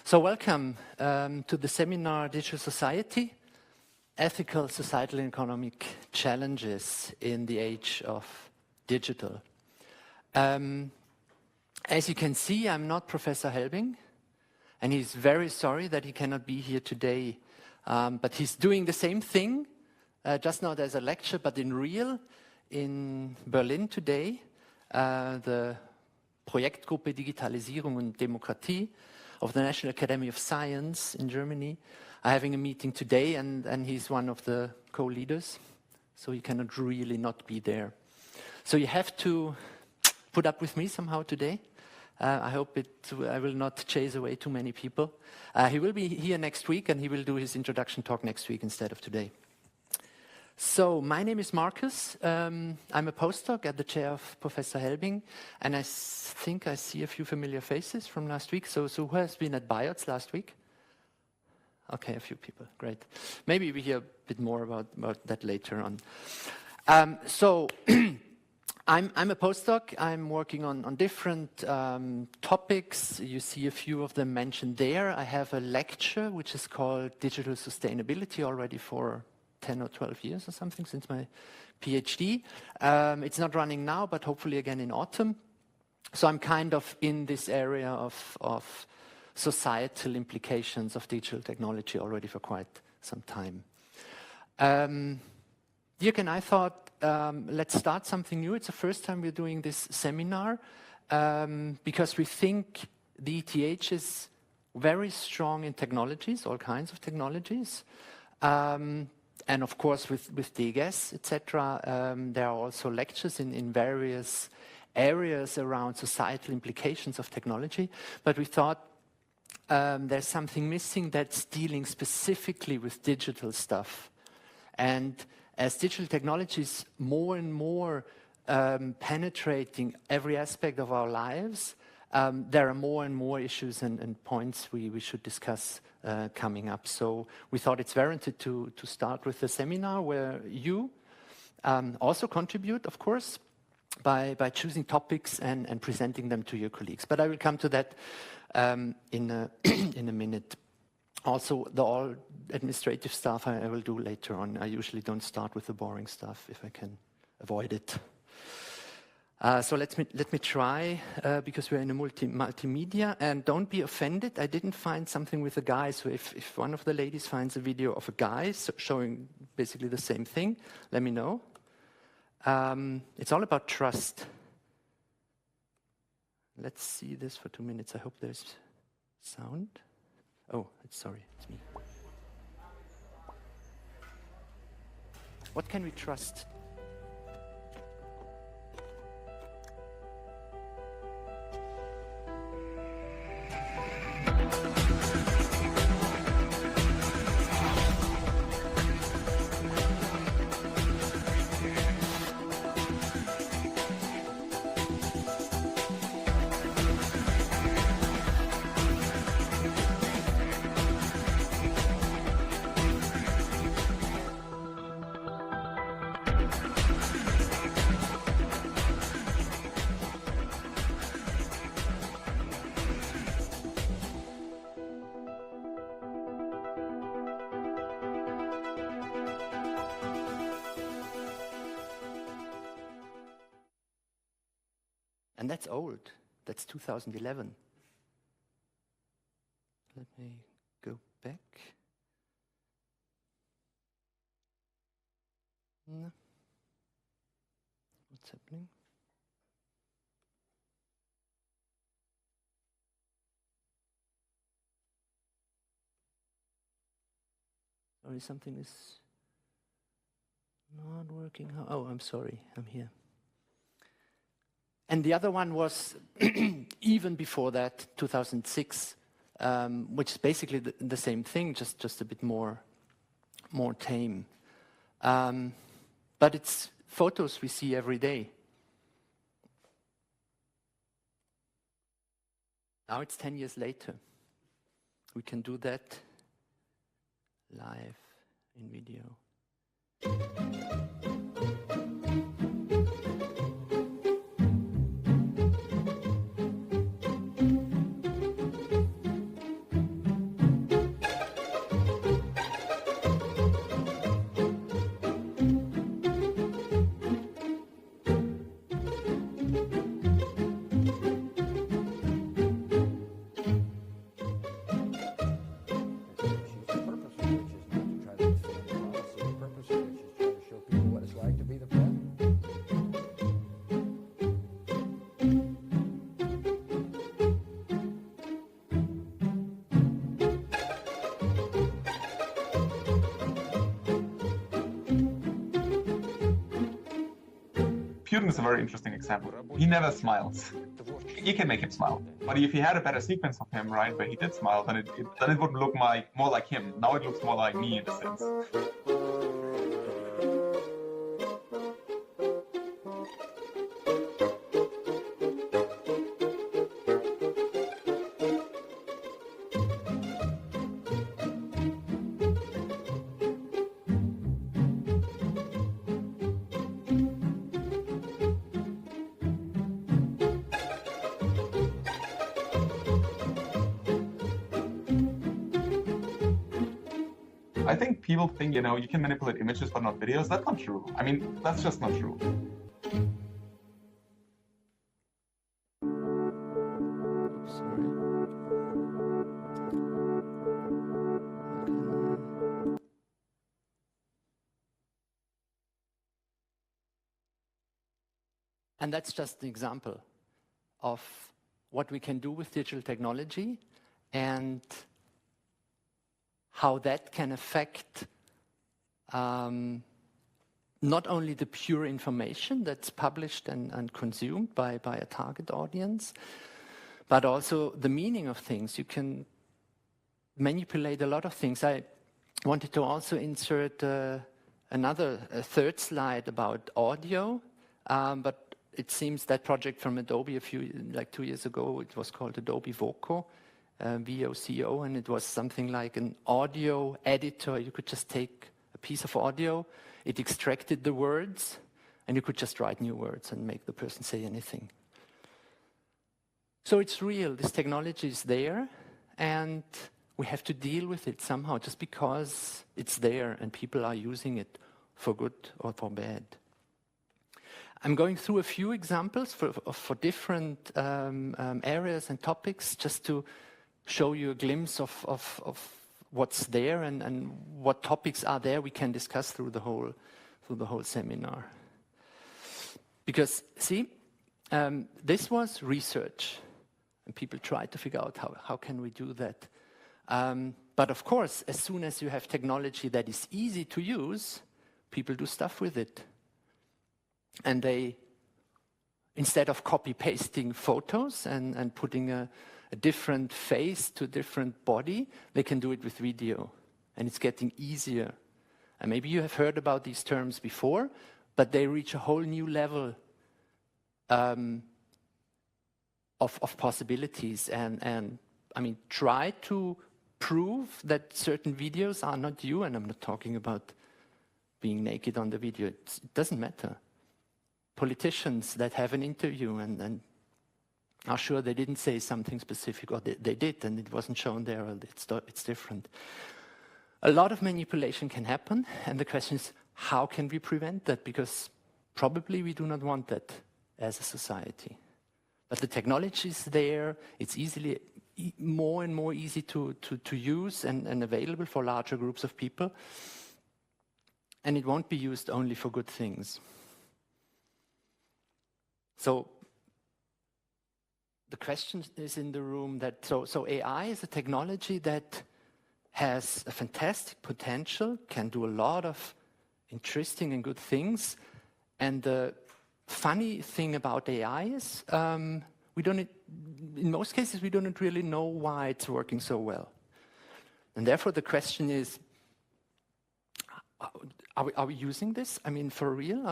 So welcome to the seminar Digital Society, Ethical, Societal and Economic Challenges in the Age of Digital. As you can see, I'm not Professor Helbing, and he's very sorry that he cannot be here today. But he's doing the same thing, just not as a lecture, but in real, in Berlin today. The Projektgruppe Digitalisierung und Demokratie of the National Academy of Science in Germany are having a meeting today, and he's one of the co-leaders, so he cannot really not be there. So you have to put up with me somehow today. I hope I will not chase away too many people. He will be here next week, and he will do his introduction talk next week instead of today. So, my name is Marcus. I'm a postdoc at the chair of Professor Helbing, and I think I see a few familiar faces from last week. So who has been at BIOTS last week? Okay, a few people, great. Maybe we hear a bit more about that later on. I'm a postdoc. I'm working on different topics. You see a few of them mentioned there. I have a lecture which is called Digital Sustainability already for 10 or 12 years or something since my PhD. It's not running now, but hopefully again in autumn. So I'm kind of in this area of societal implications of digital technology already for quite some time. Dirk and I thought, let's start something new. It's the first time we're doing this seminar because we think the ETH is very strong in technologies, all kinds of technologies. And of course, with DGS, etc., there are also lectures in various areas around societal implications of technology. But we thought there's something missing that's dealing specifically with digital stuff. And as digital technology is more and more penetrating every aspect of our lives, there are more and more issues and points we should discuss coming up. So we thought it's warranted to start with a seminar where you also contribute, of course, by choosing topics and presenting them to your colleagues. But I will come to that in a minute. Also, all administrative stuff I will do later on. I usually don't start with the boring stuff if I can avoid it. So let me try, because we're in a multimedia, and don't be offended, I didn't find something with a guy, so if one of the ladies finds a video of a guy showing basically the same thing, let me know. It's all about trust. Let's see this for 2 minutes. I hope there's sound. Oh, sorry, it's me. What can we trust? And that's old. That's 2011. Let me go back. No. What's happening? Sorry, something is not working. Oh, I'm sorry. I'm here. And the other one was even before that, 2006, which is basically the same thing, just a bit more tame. But it's photos we see every day. Now it's 10 years later. We can do that live in video. Putin is a very interesting example. He never smiles. You can make him smile. But if he had a better sequence of him, right, where he did smile, then it would look more like him. Now it looks more like me in a sense. I think people think, you know, you can manipulate images but not videos. That's not true. I mean, that's just not true. And that's just an example of what we can do with digital technology and how that can affect not only the pure information that's published and consumed by a target audience, but also the meaning of things. You can manipulate a lot of things. I wanted to also insert a third slide about audio, but it seems that project from Adobe like 2 years ago, it was called Adobe Voco, VOCO, and it was something like an audio editor. You could just take a piece of audio, it extracted the words, and you could just write new words and make the person say anything. So it's real, this technology is there, and we have to deal with it somehow, just because it's there and people are using it for good or for bad. I'm going through a few examples for different areas and topics, just to show you a glimpse of what's there and what topics are there we can discuss through the whole seminar. Because, see, this was research, and people tried to figure out how can we do that. But of course, as soon as you have technology that is easy to use, people do stuff with it. And they, instead of copy-pasting photos and putting a different face to a different body, they can do it with video. And it's getting easier. And maybe you have heard about these terms before, but they reach a whole new level of possibilities. And I mean, try to prove that certain videos are not you, and I'm not talking about being naked on the video. It doesn't matter. Politicians that have an interview and are sure they didn't say something specific, or they did and it wasn't shown there, or it's different. A lot of manipulation can happen, and the question is, how can we prevent that? Because probably we do not want that as a society. But the technology is there, it's easily more and more easy to use and available for larger groups of people, and it won't be used only for good things. So the question is in the room that, so AI is a technology that has a fantastic potential, can do a lot of interesting and good things. And the funny thing about AI is, in most cases, we don't really know why it's working so well. And therefore the question is, are we using this? I mean, for real?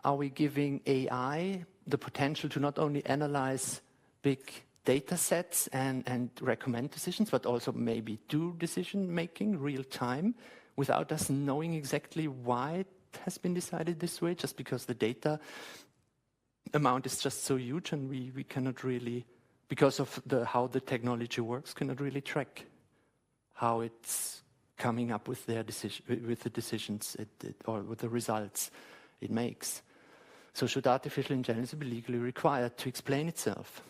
Are we giving AI the potential to not only analyze big data sets and recommend decisions, but also maybe do decision-making real time without us knowing exactly why it has been decided this way, just because the data amount is just so huge and we cannot really, because of how the technology works, cannot really track how it's coming up with the decisions or with the results it makes. So should artificial intelligence be legally required to explain itself?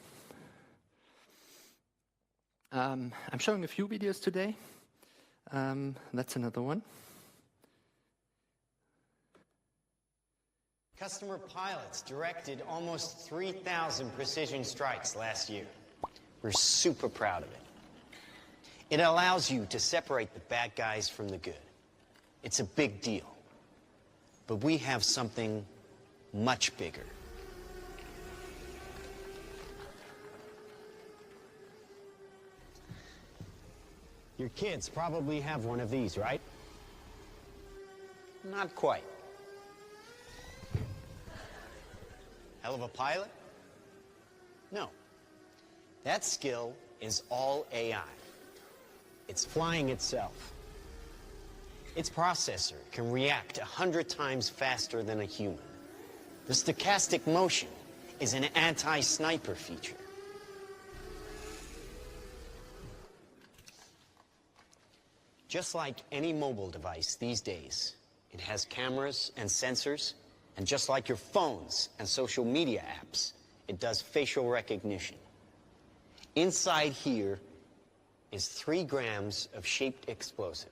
I'm showing a few videos today. That's another one. Customer pilots directed almost 3,000 precision strikes last year. We're super proud of it. It allows you to separate the bad guys from the good. It's a big deal. But we have something much bigger. Your kids probably have one of these, right? Not quite. Hell of a pilot? No. That skill is all AI. It's flying itself. Its processor can react 100 times faster than a human. The stochastic motion is an anti-sniper feature. Just like any mobile device these days, it has cameras and sensors, and just like your phones and social media apps, it does facial recognition. Inside here is 3 grams of shaped explosive.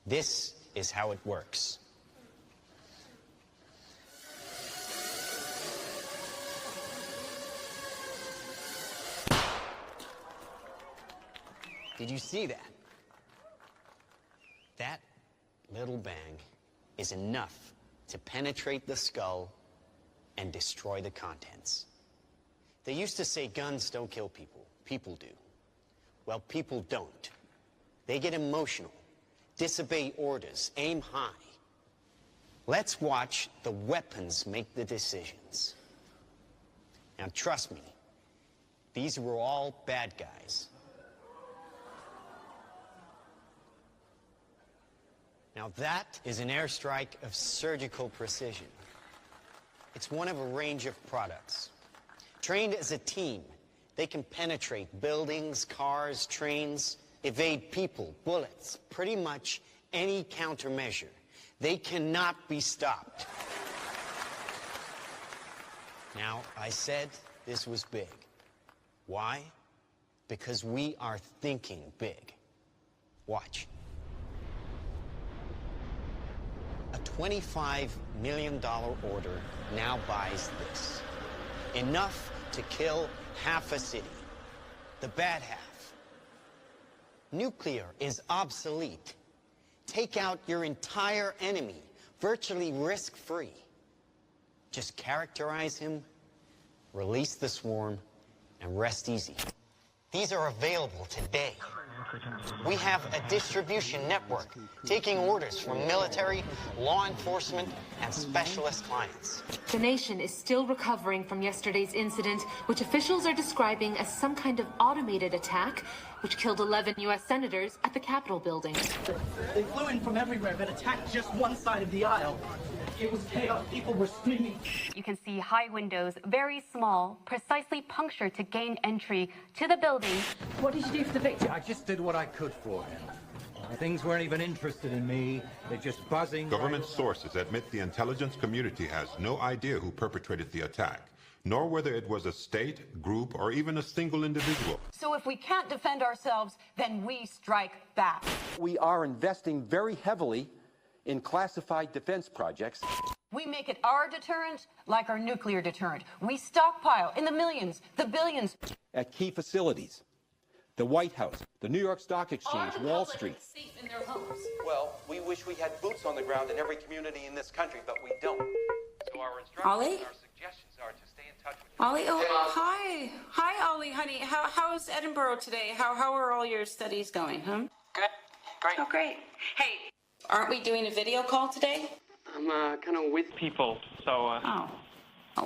This is how it works. Did you see that? That little bang is enough to penetrate the skull and destroy the contents. They used to say guns don't kill people. People do. Well, people don't. They get emotional, disobey orders, aim high. Let's watch the weapons make the decisions. Now, trust me, these were all bad guys. Now that is an airstrike of surgical precision. It's one of a range of products. Trained as a team, they can penetrate buildings, cars, trains, evade people, bullets, pretty much any countermeasure. They cannot be stopped. Now, I said this was big. Why? Because we are thinking big. Watch. A $25 million order now buys this. Enough to kill half a city. The bad half. Nuclear is obsolete. Take out your entire enemy, virtually risk-free. Just characterize him, release the swarm, and rest easy. These are available today. We have a distribution network taking orders from military, law enforcement, and specialist clients. The nation is still recovering from yesterday's incident, which officials are describing as some kind of automated attack, which killed 11 U.S. senators at the Capitol building. They flew in from everywhere but attacked just one side of the aisle. It was chaos. People were screaming. You can see high windows, very small, precisely punctured to gain entry to the building. What did you do for the victim? I just did what I could for him. Things weren't even interested in me. They're just buzzing. Government sources admit the intelligence community has no idea who perpetrated the attack, nor whether it was a state, group, or even a single individual. So if we can't defend ourselves, then we strike back. We are investing very heavily in classified defense projects. We make it our deterrent like our nuclear deterrent. We stockpile in the millions, the billions. At key facilities, the White House, the New York Stock Exchange, Wall Street. Safe in their homes. Well, we wish we had boots on the ground in every community in this country, but we don't. So our instructions Ollie? and our suggestions are to stay in touch with Ollie, oh, hi. Hi, Ollie, honey. How's Edinburgh today? How are all your studies going, huh? Good. Great. Oh, great. Hey, aren't we doing a video call today? I'm kind of with people, so... Oh,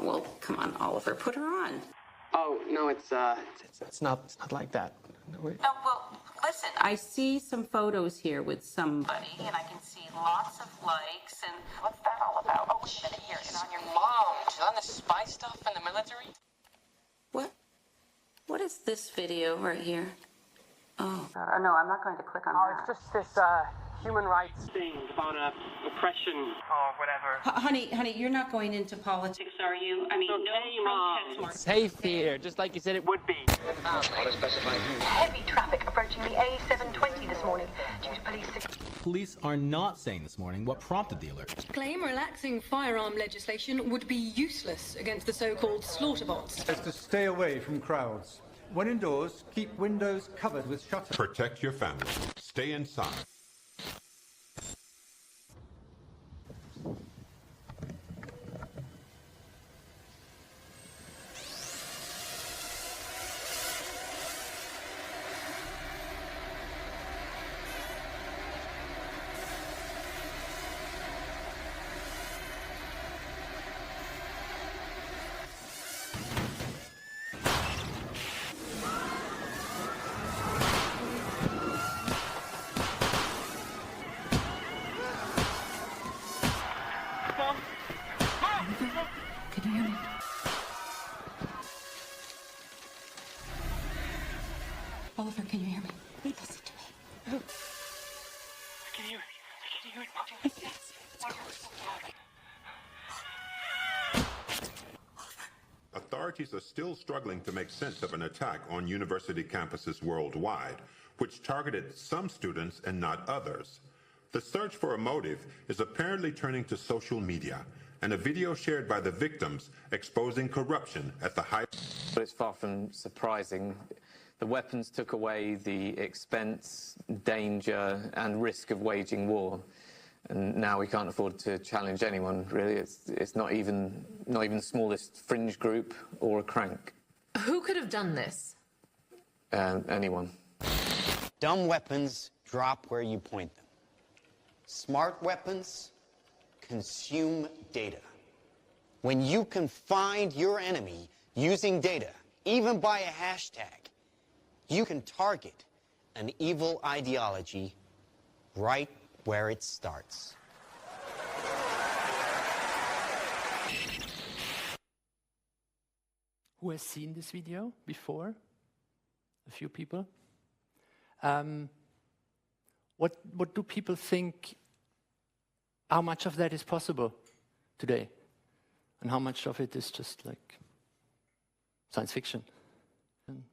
well, come on, Oliver, put her on. Oh, no, it's not like that. Oh, well, listen, I see some photos here with somebody, and I can see lots of likes, and what's that all about? Oh, wait a minute, here, it's on your Mom, she's on the spy stuff in the military? What? What is this video right here? Oh, no, I'm not going to click on that. It's just this, human rights thing about oppression or whatever. Honey, you're not going into politics, are you? I mean, no protest. Safe here, just like you said it would be. Heavy traffic approaching the A720 this morning due to police... Police are not saying this morning what prompted the alert. Claim relaxing firearm legislation would be useless against the so-called slaughter bots. Is to stay away from crowds. When indoors, keep windows covered with shutters. Protect your family. Stay inside. authorities are still struggling to make sense of an attack on university campuses worldwide, which targeted some students and not others. The search for a motive is apparently turning to social media, and a video shared by the victims exposing corruption at the high... But it's far from surprising. The weapons took away the expense, danger, and risk of waging war. And now we can't afford to challenge anyone, really. It's not even the smallest fringe group or a crank. Who could have done this? Anyone. Dumb weapons drop where you point them. Smart weapons consume data. When you can find your enemy using data, even by a hashtag, you can target an evil ideology right where it starts. Who has seen this video before? A few people. What do people think? How much of that is possible today? And how much of it is just like science fiction? And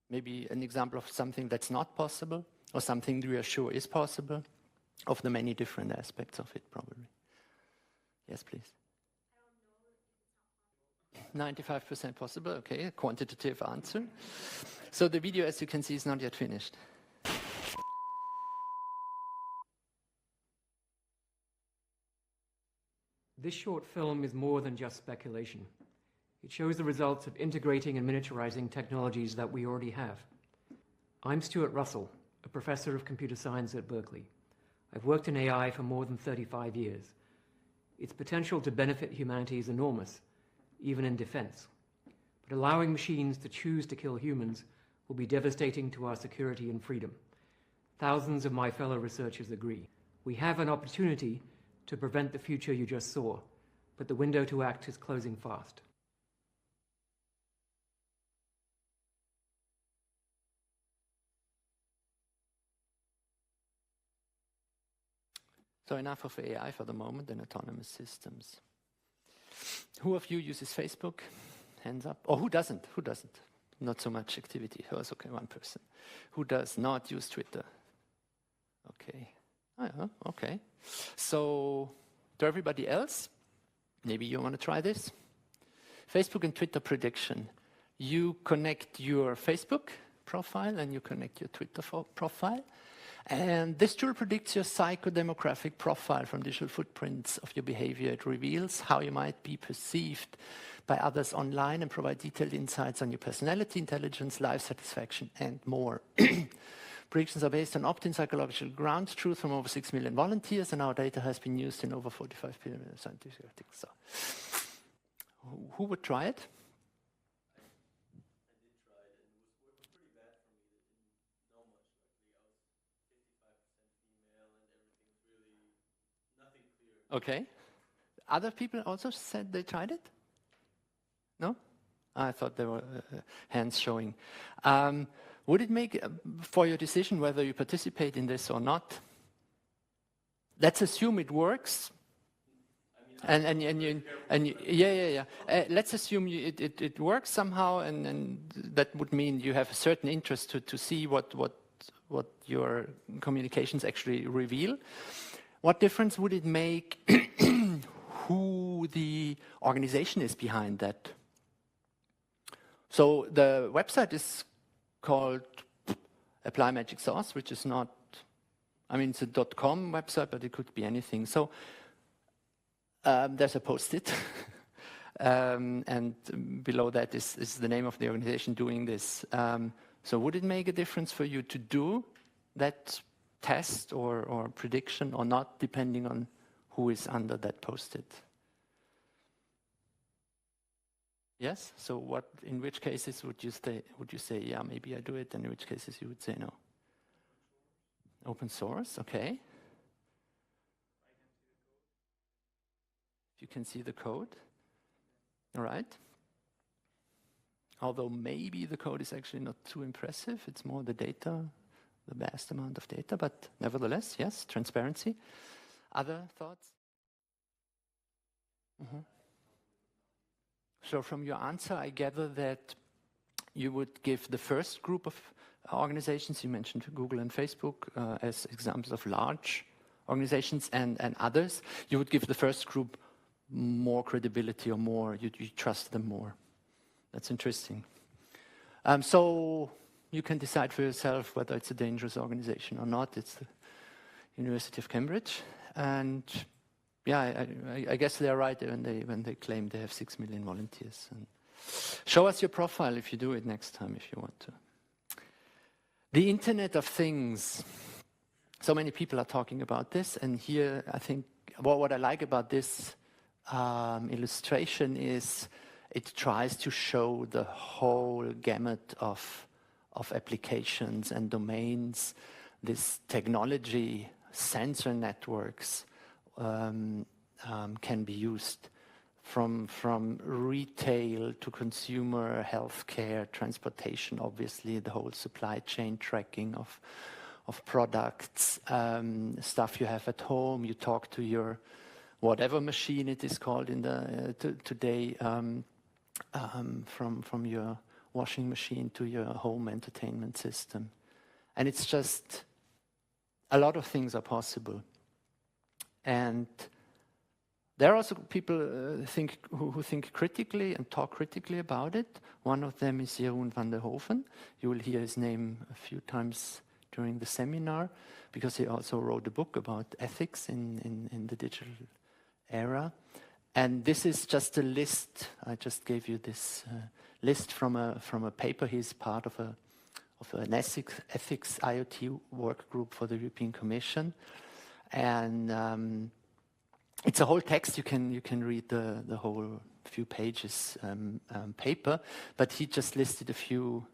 maybe an example of something that's not possible, or something we are sure is possible, of the many different aspects of it, probably. Yes, please. 95% possible, okay, a quantitative answer. So the video, as you can see, is not yet finished. This short film is more than just speculation. It shows the results of integrating and miniaturizing technologies that we already have. I'm Stuart Russell, a professor of computer science at Berkeley. I've worked in AI for more than 35 years. Its potential to benefit humanity is enormous, even in defense. But allowing machines to choose to kill humans will be devastating to our security and freedom. Thousands of my fellow researchers agree. We have an opportunity to prevent the future you just saw, but the window to act is closing fast. So enough of AI for the moment and autonomous systems. Who of you uses Facebook? Hands up. Or who doesn't? Who doesn't? Not so much activity. Oh, it's okay, one person. Who does not use Twitter? Okay. Oh, yeah, okay. So, to everybody else, maybe you want to try this. Facebook and Twitter prediction. You connect your Facebook profile and you connect your Twitter profile. And this tool predicts your psychodemographic profile from digital footprints of your behavior. It reveals how you might be perceived by others online and provide detailed insights on your personality, intelligence, life satisfaction, and more. Predictions are based on opt-in psychological ground truth from over 6 million volunteers, and our data has been used in over 45 billion scientific articles. So, who would try it? Okay. Other people also said they tried it? No? I thought there were hands showing. Would it make, for your decision whether you participate in this or not, let's assume it works. Let's assume it works somehow, and that would mean you have a certain interest to see what your communications actually reveal. What difference would it make who the organization is behind that? So the website is called Apply Magic Sauce, which is not, I mean, it's a .com website, but it could be anything. So there's a post-it, and below that is the name of the organization doing this. So would it make a difference for you to do that test or prediction or not, depending on who is under that post-it? Yes? So in which cases would you say, yeah, maybe I do it, and in which cases you would say no? Open source, okay. You can see the code, all right. Although maybe the code is actually not too impressive, it's more the data, the vast amount of data, but nevertheless, yes, transparency. Other thoughts? So from your answer, I gather that you would give the first group of organizations, you mentioned Google and Facebook as examples of large organizations and others, you would give the first group more credibility or more, you trust them more. That's interesting. So you can decide for yourself whether it's a dangerous organization or not. It's the University of Cambridge. And yeah, I guess they're right when they claim they have 6 million volunteers. And show us your profile if you do it next time, if you want to. The Internet of Things. So many people are talking about this, and here I think what I like about this illustration is it tries to show the whole gamut of applications and domains. This technology, sensor networks can be used from retail to consumer, healthcare, transportation, obviously, the whole supply chain tracking of products, stuff you have at home. You talk to your whatever machine it is called in the today, from your washing machine to your home entertainment system. And it's just, a lot of things are possible. And there are also people who think critically and talk critically about it. One of them is Jeroen van der Hoven. You will hear his name a few times during the seminar, because he also wrote a book about ethics in the digital era. And this is just a list. I just gave you this list from a paper. He's part of an ethics IoT work group for the European Commission. And it's a whole text. You can read the whole few pages paper, but he just listed a few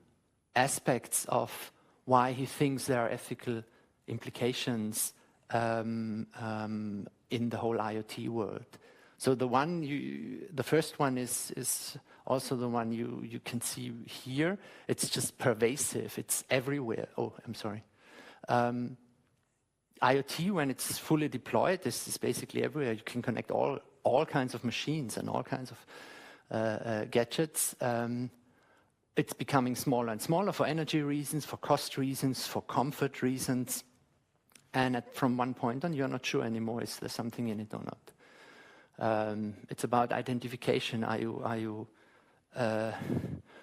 aspects of why he thinks there are ethical implications in the whole IoT world. So the first one is also the one you can see here. It's just pervasive. It's everywhere. Oh, I'm sorry. IoT, when it's fully deployed, this is basically everywhere. You can connect all kinds of machines and all kinds of gadgets. It's becoming smaller and smaller for energy reasons, for cost reasons, for comfort reasons. And from one point on, you're not sure anymore is there something in it or not. It's about identification. Are you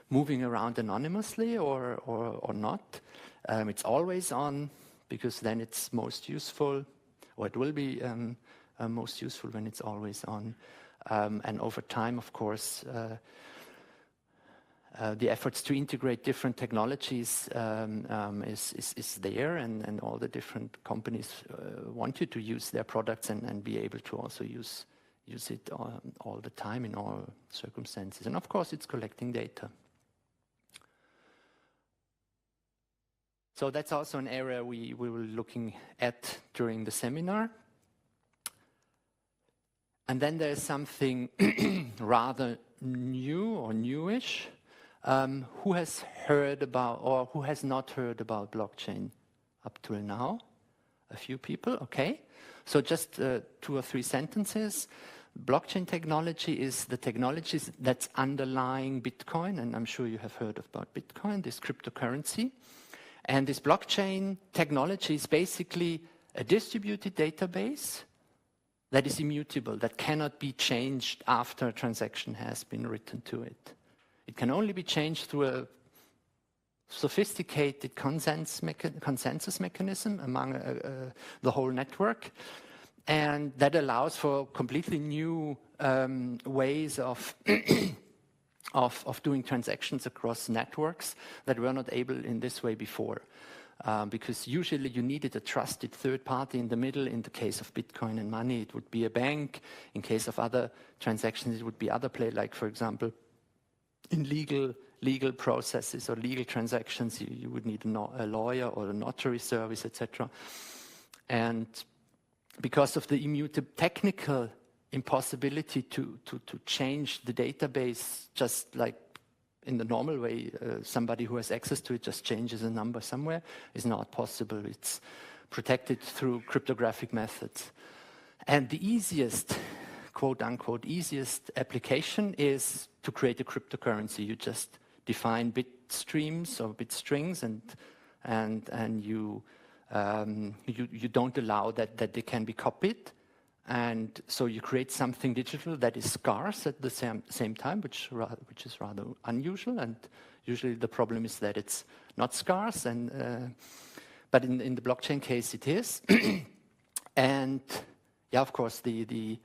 moving around anonymously or not? It's always on, because then it's most useful, or it will be most useful when it's always on. And over time, of course, the efforts to integrate different technologies is there, and all the different companies want you to use their products and be able to also use it all the time in all circumstances. And of course, it's collecting data. So that's also an area we were looking at during the seminar. And then there's something rather new or newish. Who has heard about, or who has not heard about blockchain up till now? A few people, okay. So just 2 or 3 sentences. Blockchain technology is the technologies that's underlying Bitcoin, and I'm sure you have heard about Bitcoin, this cryptocurrency. And this blockchain technology is basically a distributed database that is immutable, that cannot be changed after a transaction has been written to it. It can only be changed through a sophisticated consensus mechanism among the whole network, and that allows for completely new ways of doing transactions across networks that were not able in this way before. Because usually you needed a trusted third party in the middle. In the case of Bitcoin and money, it would be a bank. In case of other transactions, it would be other play, like, for example, in legal processes or legal transactions, you would need a lawyer or a notary service, etc. And because of the immutable technical impossibility to change the database, just like in the normal way, somebody who has access to it just changes a number somewhere, is not possible. It's protected through cryptographic methods. And the easiest quote-unquote easiest application is to create a cryptocurrency. You just define bit streams or bit strings, and you don't allow that they can be copied. And so you create something digital that is scarce at the same time, which is rather unusual. And usually the problem is that it's not scarce. But in the blockchain case, it is. And yeah, of course, the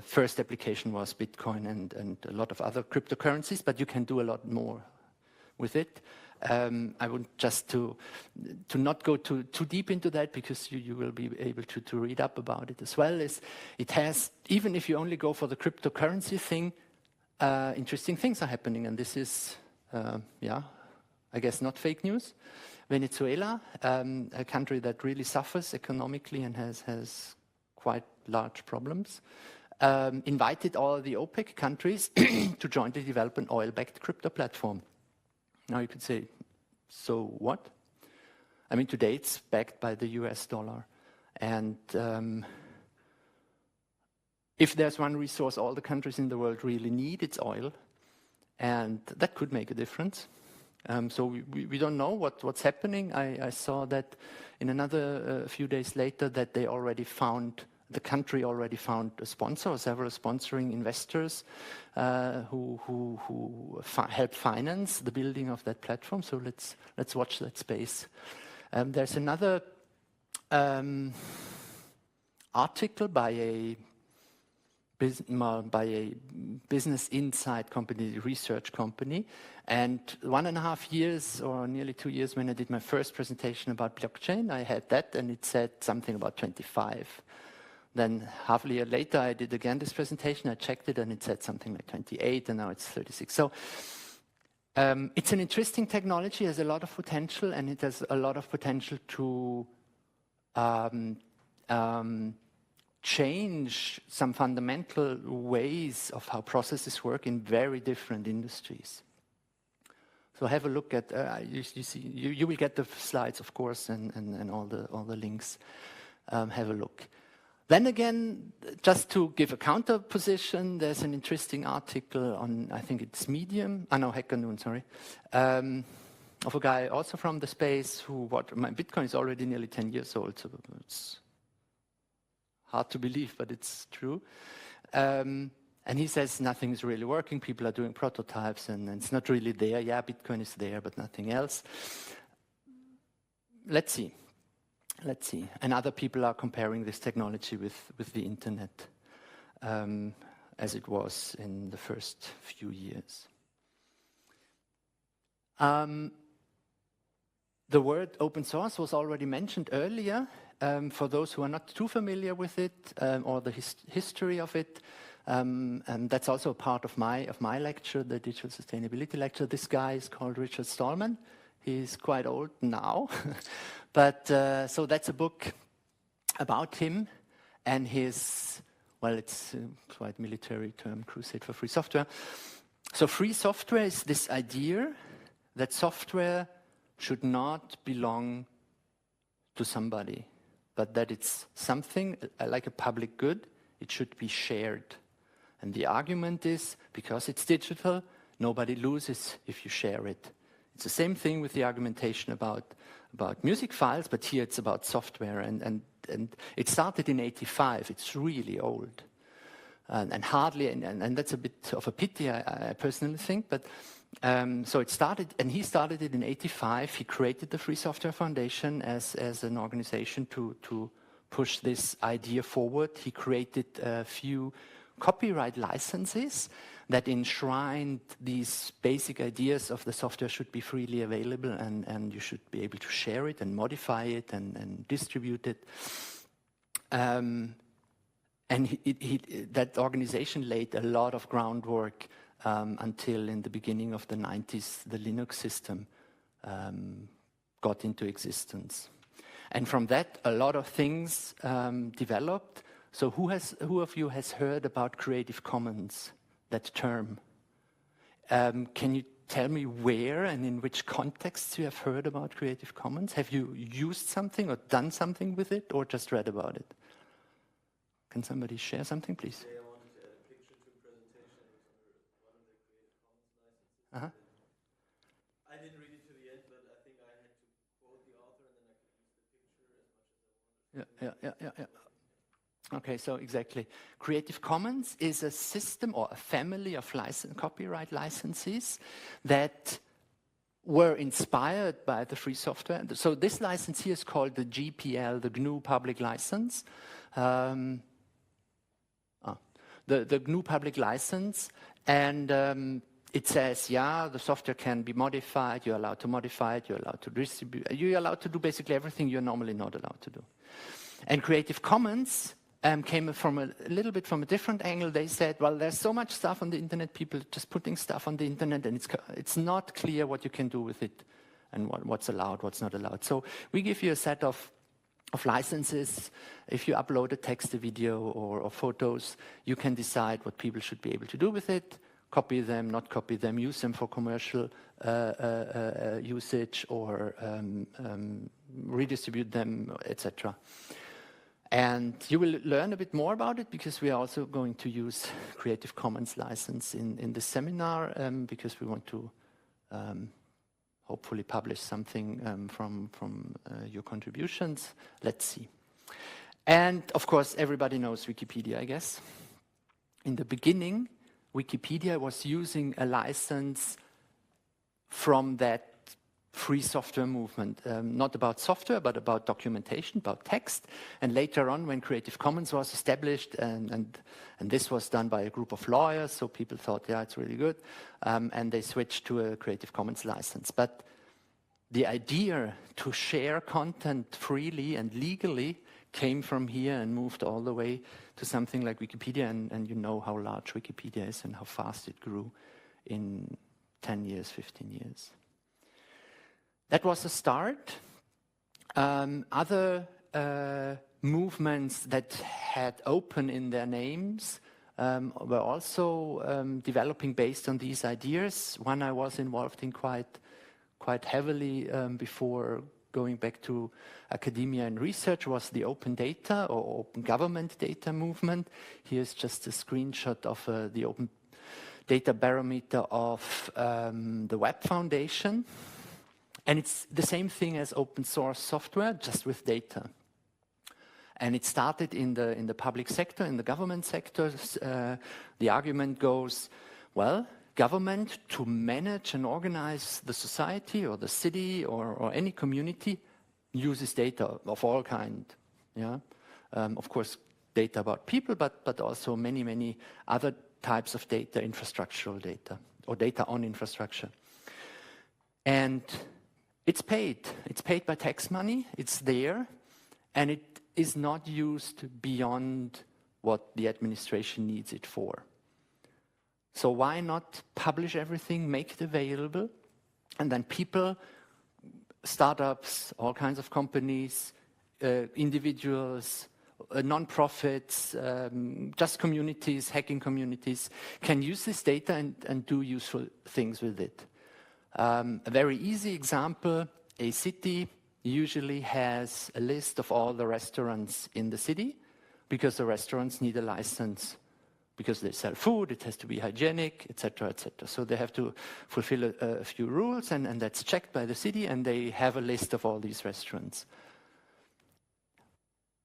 first application was Bitcoin and a lot of other cryptocurrencies, but you can do a lot more with it. I would just to not go too deep into that, because you will be able to read up about it as well. It has, even if you only go for the cryptocurrency thing, interesting things are happening, and this is, I guess not fake news. Venezuela, a country that really suffers economically and has quite large problems, invited all the OPEC countries to jointly develop an oil-backed crypto platform. Now you could say, so what? I mean, today it's backed by the US dollar. And if there's one resource all the countries in the world really need, it's oil. And that could make a difference. So we don't know what's happening. I saw that in another few days later that they already found, the country already found a sponsor, or several sponsoring investors who help finance the building of that platform. So let's watch that space. There's another article by a business insight company, research company, and 1.5 years or nearly 2 years when I did my first presentation about blockchain, I had that, and it said something about 25. Then half a year later, I did again this presentation. I checked it, and it said something like 28, and now it's 36. So it's an interesting technology. It has a lot of potential, and it has a lot of potential to change some fundamental ways of how processes work in very different industries. So have a look at. You will get the slides, of course, and all the links. Have a look. Then again, just to give a counter position, there's an interesting article on, I think it's Medium, Hacker Noon, sorry, of a guy also from the space my Bitcoin is already nearly 10 years old, so it's hard to believe, but it's true. And he says nothing is really working, people are doing prototypes, and it's not really there. Yeah, Bitcoin is there, but nothing else. Let's see. And other people are comparing this technology with the internet as it was in the first few years. The word open source was already mentioned earlier. For those who are not too familiar with it or the history of it, and that's also a part of my lecture, the Digital Sustainability Lecture. This guy is called Richard Stallman. He's quite old now, but so that's a book about him and his, well, it's quite military term, crusade for free software. So free software is this idea that software should not belong to somebody, but that it's something like a public good, it should be shared. And the argument is, because it's digital, nobody loses if you share it. It's the same thing with the argumentation about music files, but here it's about software. And it started in '85. It's really old. And hardly, and that's a bit of a pity, I personally think. But so it started, and he started it in '85. He created the Free Software Foundation as an organization to push this idea forward. He created a few copyright licenses that enshrined these basic ideas of the software should be freely available, and you should be able to share it and modify it and distribute it. And that organization laid a lot of groundwork until in the beginning of the 90s, the Linux system got into existence. And from that, a lot of things developed. So who of you has heard about Creative Commons, that term? Can you tell me where and in which contexts you have heard about Creative Commons? Have you used something or done something with it, or just read about it? Can somebody share something, please? Yeah. Okay, so exactly. Creative Commons is a system or a family of copyright licenses that were inspired by the free software. So this license here is called the GPL, the GNU Public License. The GNU Public License, and it says, yeah, the software can be modified, you're allowed to modify it, you're allowed to distribute, you're allowed to do basically everything you're normally not allowed to do. And Creative Commons came from a little bit from a different angle. They said, well, there's so much stuff on the internet, people just putting stuff on the internet, and it's not clear what you can do with it and what's allowed, what's not allowed. So we give you a set of licenses. If you upload a text, a video, or photos, you can decide what people should be able to do with it, copy them, not copy them, use them for commercial usage, or redistribute them, etc. And you will learn a bit more about it because we are also going to use Creative Commons license in this seminar because we want to hopefully publish something from your contributions. Let's see. And of course, everybody knows Wikipedia, I guess. In the beginning, Wikipedia was using a license from that free software movement, not about software, but about documentation, about text. And later on, when Creative Commons was established, and this was done by a group of lawyers, so people thought, yeah, it's really good, and they switched to a Creative Commons license. But the idea to share content freely and legally came from here and moved all the way to something like Wikipedia, and you know how large Wikipedia is and how fast it grew in 10 years, 15 years. That was a start. Other movements that had open in their names were also developing based on these ideas. One I was involved in quite heavily before going back to academia and research was the open data or open government data movement. Here's just a screenshot of the open data barometer of the Web Foundation. And it's the same thing as open source software, just with data. And it started in the public sector, in the government sectors. The argument goes, well, government, to manage and organize the society or the city or any community, uses data of all kind. Yeah, of course, data about people, but also many, many other types of data, infrastructural data, or data on infrastructure. And it's paid. It's paid by tax money. It's there. And it is not used beyond what the administration needs it for. So why not publish everything, make it available, and then people, startups, all kinds of companies, individuals, non-profits, just communities, hacking communities, can use this data and do useful things with it. A very easy example, a city usually has a list of all the restaurants in the city because the restaurants need a license because they sell food, it has to be hygienic, etc., etc. So they have to fulfill a few rules, and that's checked by the city, and they have a list of all these restaurants.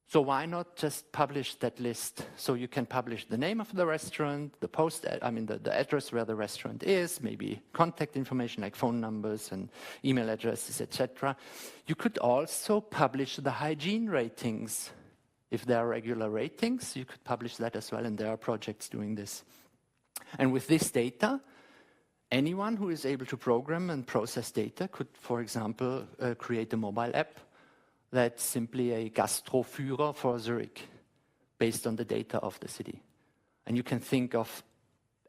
So why not just publish that list? So you can publish the name of the restaurant, the address where the restaurant is, maybe contact information like phone numbers and email addresses, etc. You could also publish the hygiene ratings. If there are regular ratings, you could publish that as well, and there are projects doing this. And with this data, anyone who is able to program and process data could, for example, create a mobile app that's simply a Gastroführer for Zurich, based on the data of the city. And you can think of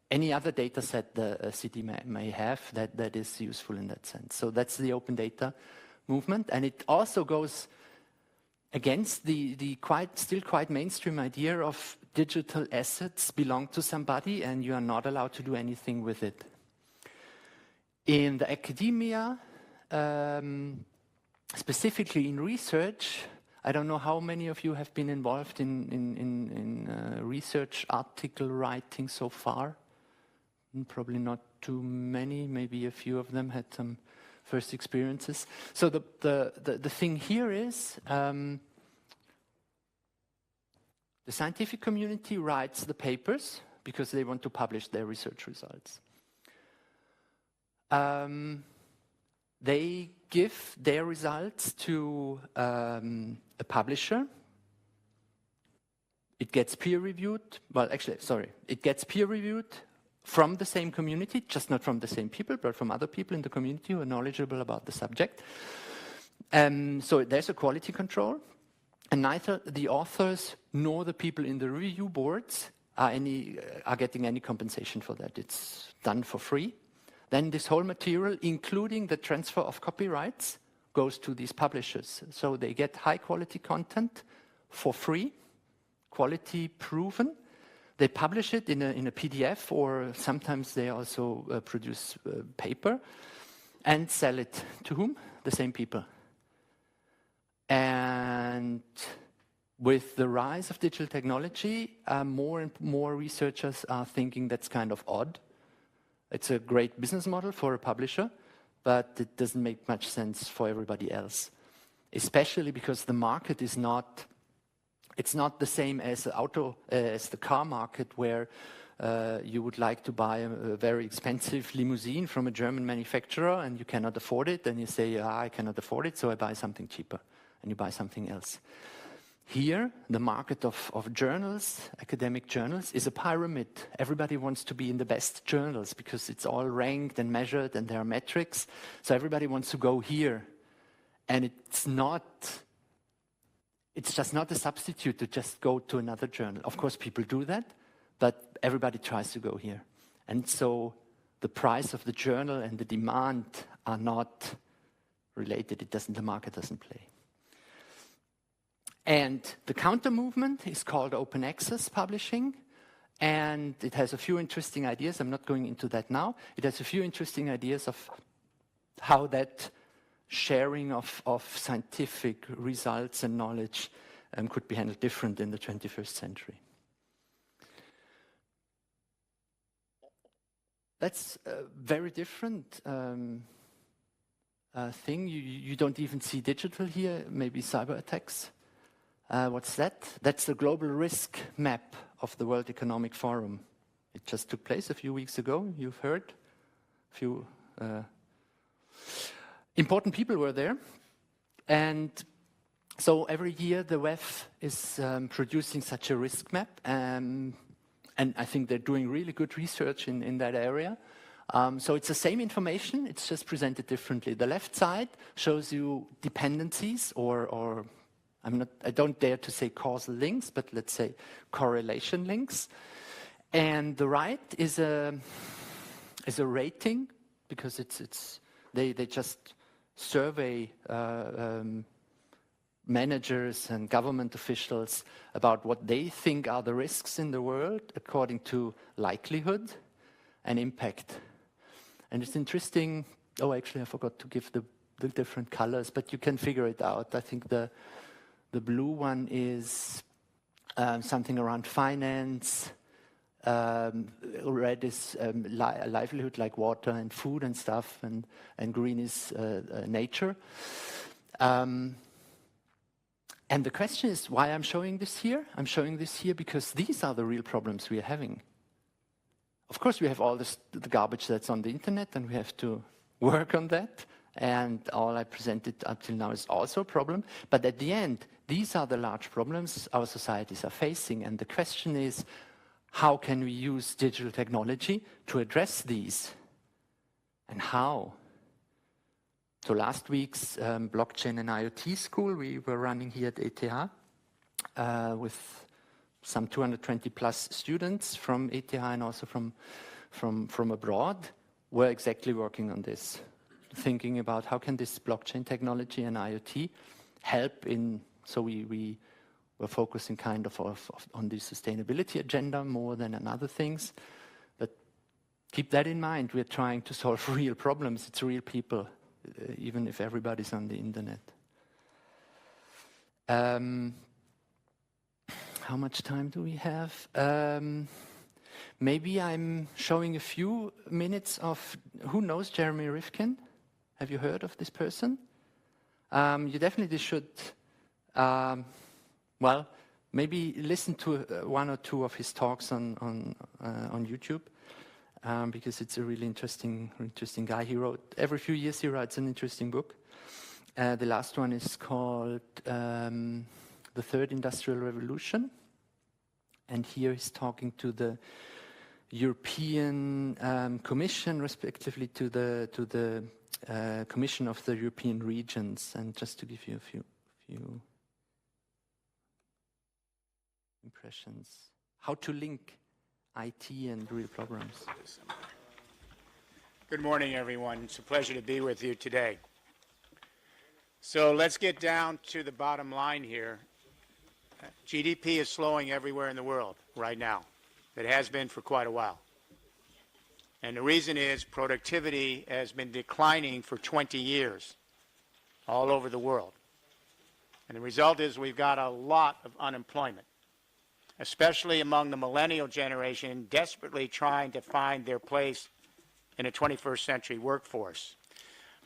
any other data set the city may have that is useful in that sense. So that's the open data movement, and it also goes against the still quite mainstream idea of digital assets belong to somebody and you are not allowed to do anything with it. In the academia, specifically in research, I don't know how many of you have been involved in research article writing so far. Probably not too many, maybe a few of them had some first experiences. So the thing here is, The scientific community writes the papers because they want to publish their research results. They give their results to a publisher. It gets peer-reviewed. Well, actually, sorry. It gets peer-reviewed from the same community, just not from the same people, but from other people in the community who are knowledgeable about the subject. So there's a quality control. And neither the authors nor the people in the review boards are getting any compensation for that. It's done for free. Then this whole material, including the transfer of copyrights, goes to these publishers. So they get high-quality content for free, quality proven. They publish it in a PDF, or sometimes they also produce paper and sell it to whom? The same people. And with the rise of digital technology, more and more researchers are thinking that's kind of odd. It's a great business model for a publisher, but it doesn't make much sense for everybody else, especially because the market is not, it's not the same as the car market, where you would like to buy a very expensive limousine from a German manufacturer and you cannot afford it, and you say, I cannot afford it, so I buy something cheaper, and you buy something else. Here, the market of journals, academic journals, is a pyramid. Everybody wants to be in the best journals because it's all ranked and measured and there are metrics. So everybody wants to go here. And it's just not a substitute to just go to another journal. Of course, people do that, but everybody tries to go here. And so the price of the journal and the demand are not related. The market doesn't play. And the counter movement is called open access publishing, and it has a few interesting ideas. I'm not going into that now. It has a few interesting ideas of how that sharing of scientific results and knowledge could be handled different in the 21st century. That's a very different thing. You don't even see digital here, maybe cyber attacks. What's that? That's the global risk map of the World Economic Forum. It just took place a few weeks ago, you've heard. A few important people were there. And so every year the WEF is producing such a risk map. And I think they're doing really good research in that area. So it's the same information, it's just presented differently. The left side shows you dependencies or I don't dare to say causal links, but let's say correlation links. And the right is a rating, because they just survey managers and government officials about what they think are the risks in the world according to likelihood and impact. And it's interesting. Oh, actually, I forgot to give the different colors, but you can figure it out. I think the blue one is something around finance. Red is livelihood, like water and food and stuff, and green is nature. And the question is why I'm showing this here. I'm showing this here because these are the real problems we are having. Of course, we have all the garbage that's on the internet, and we have to work on that. And all I presented up till now is also a problem. But at the end, these are the large problems our societies are facing. And the question is, how can we use digital technology to address these? And how? So last week's blockchain and IoT school we were running here at ETH with some 220 plus students from ETH and also from abroad were exactly working on this, thinking about how can this blockchain technology and IoT help in, so we were focusing kind of on the sustainability agenda more than on other things. But keep that in mind, we're trying to solve real problems, it's real people, even if everybody's on the internet. How much time do we have? Maybe I'm showing a few minutes of, who knows Jeremy Rifkin? Have you heard of this person? You definitely should, well, Maybe listen to one or two of his talks on YouTube, because it's a really interesting guy. He wrote, every few years he writes an interesting book. The last one is called The Third Industrial Revolution. And here he's talking to the European Commission, respectively to the Commission of the European Regions. And just to give you a few impressions, how to link IT and real programs. Good morning, everyone. It's a pleasure to be with you today. So let's get down to the bottom line here. GDP is slowing everywhere in the world right now. It has been for quite a while. And the reason is productivity has been declining for 20 years all over the world. And the result is we've got a lot of unemployment, especially among the millennial generation, desperately trying to find their place in a 21st century workforce.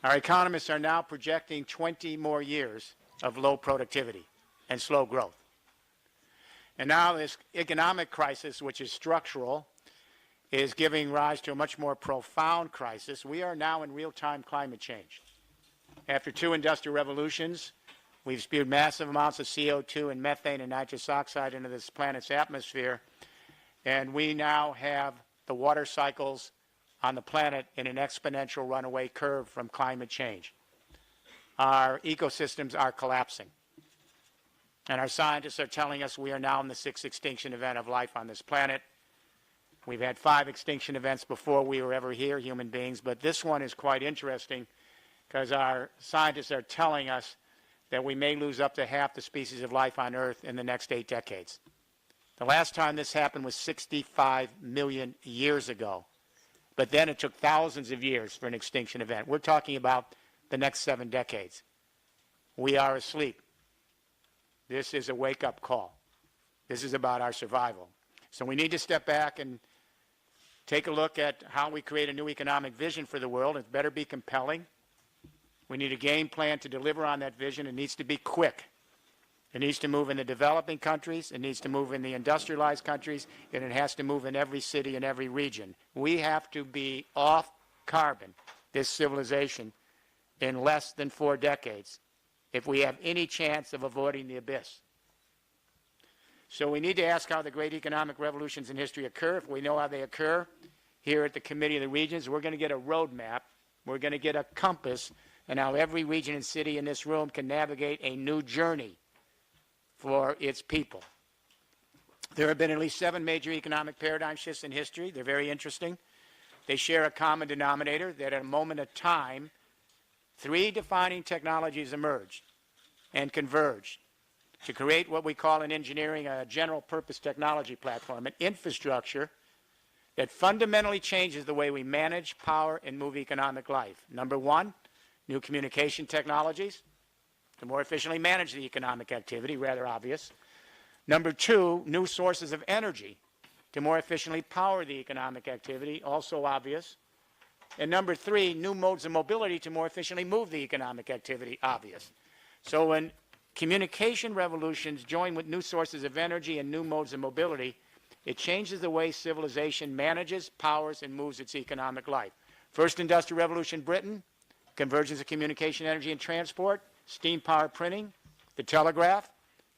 Our economists are now projecting 20 more years of low productivity and slow growth. And now this economic crisis, which is structural, is giving rise to a much more profound crisis. We are now in real-time climate change. After 2 industrial revolutions, we've spewed massive amounts of CO2 and methane and nitrous oxide into this planet's atmosphere, and we now have the water cycles on the planet in an exponential runaway curve from climate change. Our ecosystems are collapsing, and our scientists are telling us we are now in the 6th extinction event of life on this planet. We've had 5 extinction events before we were ever here, human beings, but this one is quite interesting because our scientists are telling us that we may lose up to half the species of life on Earth in the next 8 decades. The last time this happened was 65 million years ago, but then it took thousands of years for an extinction event. We're talking about the next 7 decades. We are asleep. This is a wake-up call. This is about our survival. So we need to step back and take a look at how we create a new economic vision for the world. It better be compelling. We need a game plan to deliver on that vision. It needs to be quick. It needs to move in the developing countries. It needs to move in the industrialized countries. And it has to move in every city and every region. We have to be off carbon, this civilization, in less than 4 decades if we have any chance of avoiding the abyss. So we need to ask how the great economic revolutions in history occur. If we know how they occur, here at the Committee of the Regions, we're going to get a roadmap. We're going to get a compass, and how every region and city in this room can navigate a new journey for its people. There have been at least 7 major economic paradigm shifts in history. They're very interesting. They share a common denominator that at a moment of time, 3 defining technologies emerged and converged to create what we call in engineering a general purpose technology platform, an infrastructure that fundamentally changes the way we manage, power, and move economic life. Number 1, new communication technologies to more efficiently manage the economic activity, rather obvious. Number 2, new sources of energy to more efficiently power the economic activity, also obvious. And number 3, new modes of mobility to more efficiently move the economic activity, obvious. So when communication revolutions join with new sources of energy and new modes of mobility, it changes the way civilization manages, powers, and moves its economic life. First industrial revolution, Britain, convergence of communication, energy, and transport, steam power printing, the telegraph,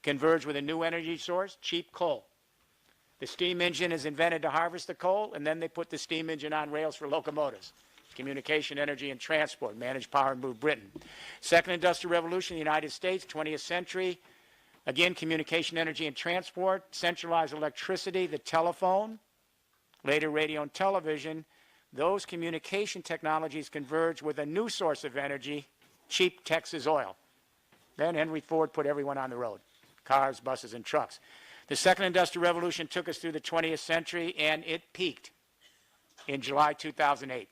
converged with a new energy source, cheap coal. The steam engine is invented to harvest the coal, and then they put the steam engine on rails for locomotives. Communication, energy, and transport, manage, power, and move Britain. Second industrial revolution, the United States, 20th century. Again, communication, energy, and transport, centralized electricity, the telephone, later radio and television. Those communication technologies converge with a new source of energy, cheap Texas oil. Then Henry Ford put everyone on the road, cars, buses, and trucks. The second industrial revolution took us through the 20th century, and it peaked in July 2008.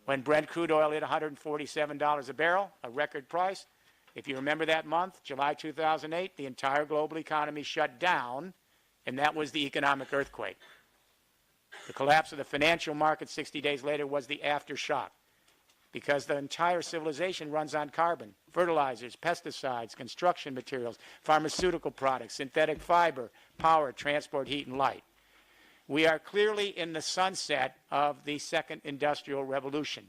When Brent crude oil hit $147 a barrel, a record price. If you remember that month, July 2008, the entire global economy shut down, and that was the economic earthquake. The collapse of the financial market 60 days later was the aftershock. because the entire civilization runs on carbon. Fertilizers, pesticides, construction materials, pharmaceutical products, synthetic fiber, power, transport, heat, and light. We are clearly in the sunset of the second industrial revolution.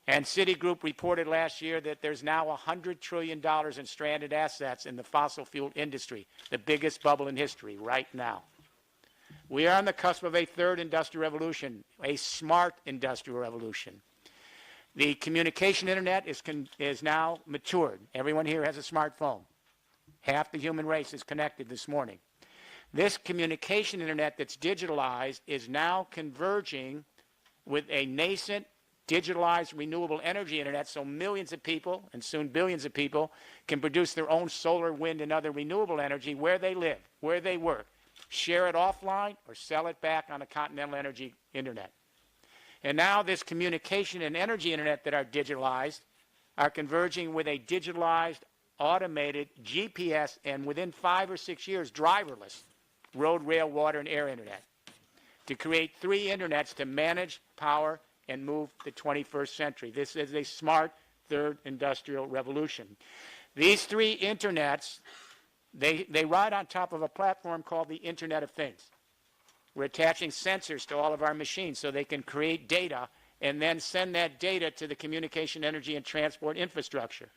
And Citigroup reported last year that there's now $100 trillion in stranded assets in the fossil fuel industry, the biggest bubble in history right now. We are on the cusp of a third industrial revolution, a smart industrial revolution. The communication internet is now matured. Everyone here has a smartphone. Half the human race is connected this morning. This communication internet that's digitalized is now converging with a nascent, digitalized, renewable energy internet, so millions of people, and soon billions of people, can produce their own solar, wind, and other renewable energy where they live, where they work, share it offline, or sell it back on a continental energy internet. And now this communication and energy internet that are digitalized are converging with a digitalized, automated GPS, and within 5 or 6 years, driverless road, rail, water, and air internet, to create 3 internets to manage, power, and move the 21st century. This is a smart third industrial revolution. These 3 internets, they ride on top of a platform called the Internet of Things. We're attaching sensors to all of our machines so they can create data and then send that data to the communication, energy, and transport infrastructure.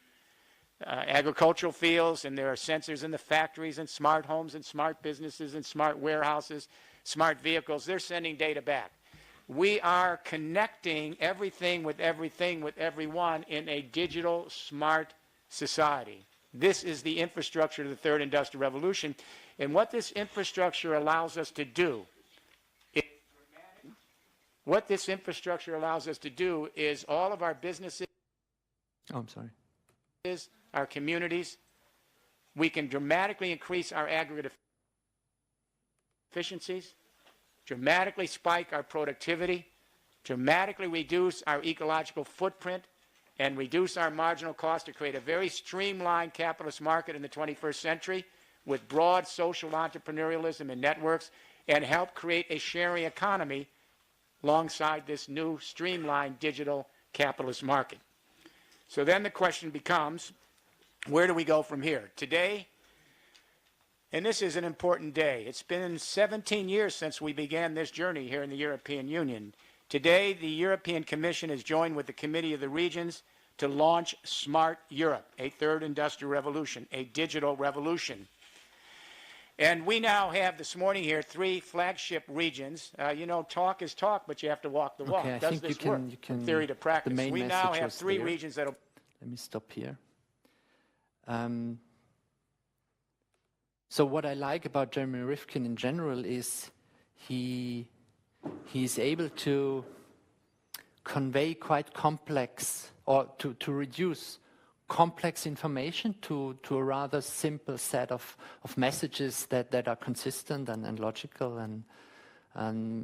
Agricultural fields, and there are sensors in the factories and smart homes and smart businesses and smart warehouses, smart vehicles. They're sending data back. We are connecting everything with everyone in a digital, smart society. This is the infrastructure of the third industrial revolution. And what this infrastructure allows us to do is all of our businesses, our communities, we can dramatically increase our aggregate efficiencies, dramatically spike our productivity, dramatically reduce our ecological footprint, and reduce our marginal cost to create a very streamlined capitalist market in the 21st century with broad social entrepreneurialism and networks, and help create a sharing economy alongside this new streamlined digital capitalist market. So then the question becomes, where do we go from here? Today, and this is an important day, it's been 17 years since we began this journey here in the European Union. Today, the European Commission has joined with the Committee of the Regions to launch Smart Europe, a third industrial revolution, a digital revolution. And we now have this morning here 3 flagship regions. You know, talk is talk, but you have to walk the walk. Okay, Does this work from theory to practice? We now have 3 regions that will... Let me stop here. So what I like about Jeremy Rifkin in general is he's able to convey quite complex, or to reduce complex information to a rather simple set of messages that are consistent and logical and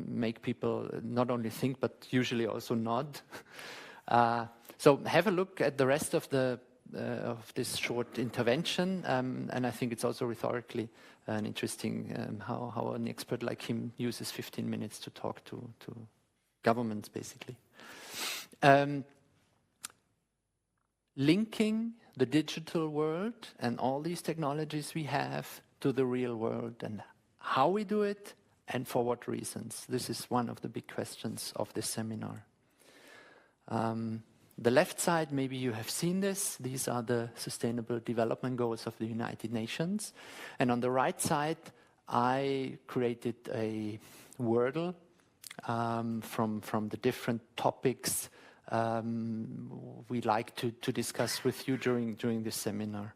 make people not only think but usually also nod. So have a look at the rest of this short intervention, and I think it's also rhetorically interesting how an expert like him uses 15 minutes to talk to governments, basically. Linking the digital world and all these technologies we have to the real world, and how we do it and for what reasons. This is one of the big questions of this seminar. The left side, maybe you have seen this. These are the Sustainable Development Goals of the United Nations. And on the right side, I created a Wordle from the different topics we like to discuss with you during this seminar.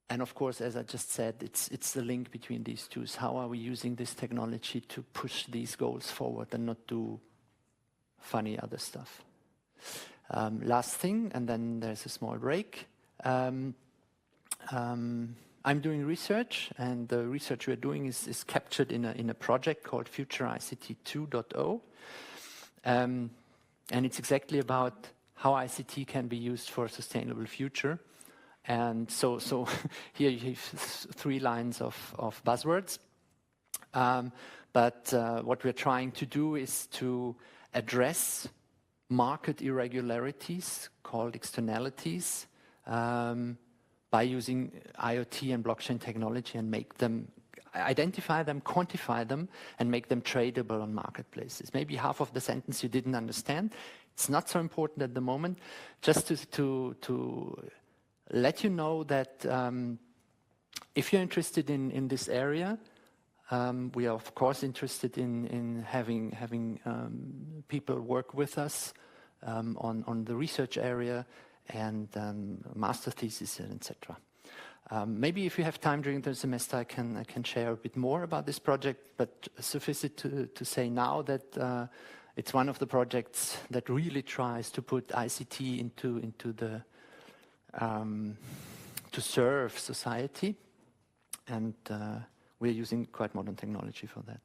And of course, as I just said, it's the link between these two. How are we using this technology to push these goals forward and not do funny other stuff? Last thing, and then there's a small break. I'm doing research, and the research we're doing is captured in a project called Future ICT 2.0. And it's exactly about how ICT can be used for a sustainable future. And so here you have 3 lines of buzzwords. But what we're trying to do is to address market irregularities called externalities by using IoT and blockchain technology and make them, identify them, quantify them, and make them tradable on marketplaces. Maybe half of the sentence you didn't understand. It's not so important at the moment. Just to let you know that if you're interested in this area, we are of course interested in having people work with us on the research area and master thesis, etc. Maybe if you have time during the semester, I can share a bit more about this project. But suffice it to say now that it's one of the projects that really tries to put ICT into the to serve society, and we're using quite modern technology for that.